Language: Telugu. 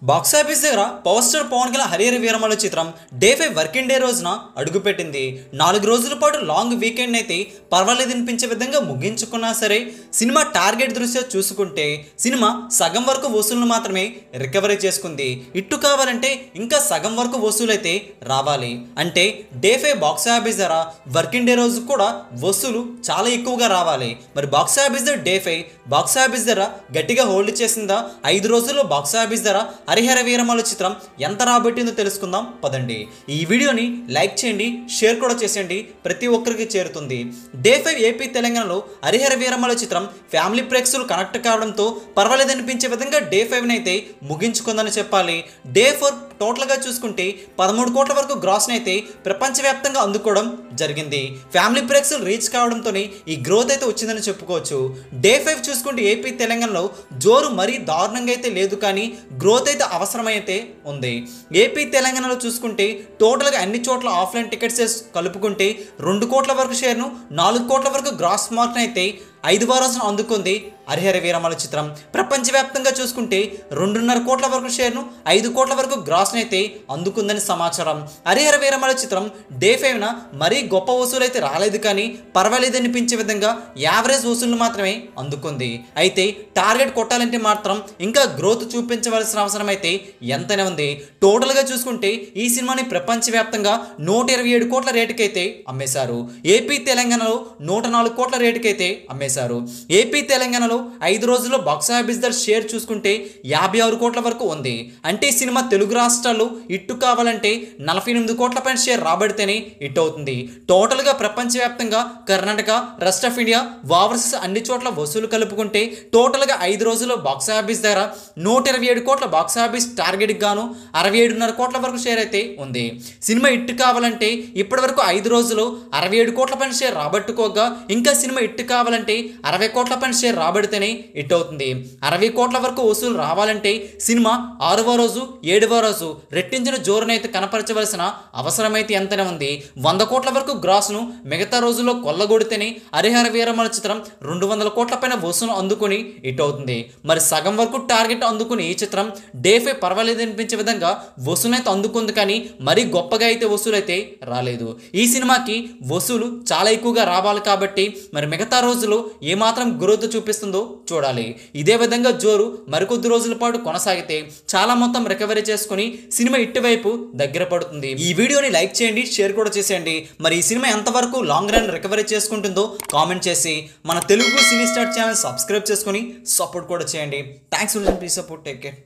బాక్సాఫీస్ దగ్గర పవర్ స్టార్ పవన్ కళ్యాణ్ హరిహర వీరమల్లు చిత్రం డే 5 వర్కింగ్ డే రోజున అడుగుపెట్టింది. 4 రోజుల పాటు లాంగ్ వీకెండ్ అయితే పర్వాలేదనిపించే విధంగా ముగించుకున్నా సరే సినిమా టార్గెట్ దృష్ట్యా చూసుకుంటే సినిమా సగం వరకు వసూళ్లు మాత్రమే రికవరీ చేసుకుంది. ఇట్టు కావాలంటే ఇంకా సగం వరకు వసూలైతే రావాలి. అంటే డే 5 బాక్సాఫీస్ ధర వర్కింగ్ డే రోజు కూడా వసూలు చాలా ఎక్కువగా రావాలి. మరి బాక్సాఫీస్ ధర డే 5 బాక్సాఫీస్ ధర గట్టిగా హోల్డ్ చేసిందా? 5 రోజుల్లో బాక్సాఫీస్ ధర హరిహర వీరమల్లు చిత్రం ఎంత రాబట్టిందో తెలుసుకుందాం పదండి. ఈ వీడియోని లైక్ చేయండి, షేర్ కూడా చేసేయండి, ప్రతి ఒక్కరికి చేరుతుంది. డే 5 ఏపీ తెలంగాణలో హరిహర వీరమల్లు చిత్రం ఫ్యామిలీ ప్రేక్షకులు కనెక్ట్ కావడంతో పర్వాలేదనిపించే విధంగా డే 5 అయితే ముగించుకుందని చెప్పాలి. డే 4 టోటల్గా చూసుకుంటే 13 కోట్ల వరకు గ్రాస్ని అయితే ప్రపంచవ్యాప్తంగా అందుకోవడం జరిగింది. ఫ్యామిలీ ప్రేక్షకులు రీచ్ కావడంతోనే ఈ గ్రోత్ అయితే వచ్చిందని చెప్పుకోవచ్చు. డే 5 చూసుకుంటే ఏపీ తెలంగాణలో జోరు మరీ దారుణంగా అయితే లేదు, కానీ గ్రోత్ అయితే అవసరమైతే ఉంది. ఏపీ తెలంగాణలో చూసుకుంటే టోటల్గా అన్ని చోట్ల ఆఫ్లైన్ టికెట్స్ కలుపుకుంటే 2 కోట్ల వరకు షేర్ను, 4 కోట్ల వరకు గ్రాస్ మార్క్ని అయితే 5 రోజున అందుకుంది హరిహర వీరమల్లు చిత్రం. ప్రపంచవ్యాప్తంగా చూసుకుంటే 2.5 కోట్ల వరకు షేర్ను, 5 కోట్ల వరకు గ్రాస్ని అయితే అందుకుందని సమాచారం. హరిహర వీరమల్లు చిత్రం డే 5న మరీ గొప్ప వసూలు అయితే రాలేదు, కానీ పర్వాలేదనిపించే విధంగా యావరేజ్ వసూళ్లు మాత్రమే అందుకుంది. అయితే టార్గెట్ కొట్టాలంటే మాత్రం ఇంకా గ్రోత్ చూపించవలసిన అవసరం అయితే ఎంతనే ఉంది. టోటల్గా చూసుకుంటే ఈ సినిమాని ప్రపంచవ్యాప్తంగా 127 కోట్ల రేటుకైతే అమ్మేశారు. ఏపీ తెలంగాణలో 104 కోట్ల రేటుకైతే అమ్మేశారు. ఏపీ తెలంగాణలో 5 రోజుల్లో బాక్సాఫీస్ ధర షేర్ చూసుకుంటే 56 కోట్ల వరకు ఉంది. అంటే ఈ సినిమా తెలుగు రాష్ట్రాల్లో ఇట్టు కావాలంటే 48 కోట్ల పైన షేర్ రాబడితేనే హిట్ అవుతుంది. టోటల్గా ప్రపంచవ్యాప్తంగా Karnataka, rest of India, overseas అన్ని చోట్ల వసూలు కలుపుకుంటే టోటల్గా 5 రోజుల్లో బాక్సాఫీస్ ధర 127 కోట్ల బాక్సాఫీస్ టార్గెట్కి గాను 67.5 కోట్ల వరకు షేర్ అయితే ఉంది. సినిమా హిట్ కావాలంటే ఇప్పటి వరకు 5 రోజుల్లో 67 కోట్ల పైన షేర్ రాబట్టుకోగా ఇంకా సినిమా హిట్ కావాలంటే 60 కోట్ల పైన షేర్ రాబడితేనే హిట్ అవుతుంది. 60 కోట్ల వరకు వసూలు రావాలంటే సినిమా 6వ రోజు 7వ రోజు రెట్టించిన జోరునైతే కనపరచవలసిన అవసరమైతే ఎంతనే ఉంది. 100 కోట్ల వరకు గ్రాస్ను మిగతా రోజుల్లో కొల్లగొడితేనే హరిహర వీరమల్లు చిత్రం 200 కోట్ల పైన వసూలు అందుకుని హిట్ అవుతుంది. మరి సగం వరకు టార్గెట్ అందుకుని ఈ చిత్రం డే 5 పర్వాలేదు అనిపించే విధంగా వసూలైతే అందుకుంది, కానీ మరీ గొప్పగా అయితే వసూలు అయితే రాలేదు. ఈ సినిమాకి వసూలు చాలా ఎక్కువగా రావాలి కాబట్టి మరి మిగతా రోజులు ఏమాత్రం గ్రోత్ చూపిస్తుందో చూడాలి. ఇదే విధంగా జోరు మరికొద్ది రోజుల పాటు కొనసాగితే చాలా మొత్తం రికవరీ చేసుకుని సినిమా ఇటువైపు దగ్గర పడుతుంది. ఈ వీడియోని లైక్ చేయండి, షేర్ కూడా చేసేయండి. మరి ఈ సినిమా ఎంతవరకు లాంగ్ రన్ రికవరీ చేసుకుంటుందో కామెంట్ చేసి మన Telugu cine star channel subscribe చేసుకుని సపోర్ట్ కూడా చేయండి. Thanks for support. Take care.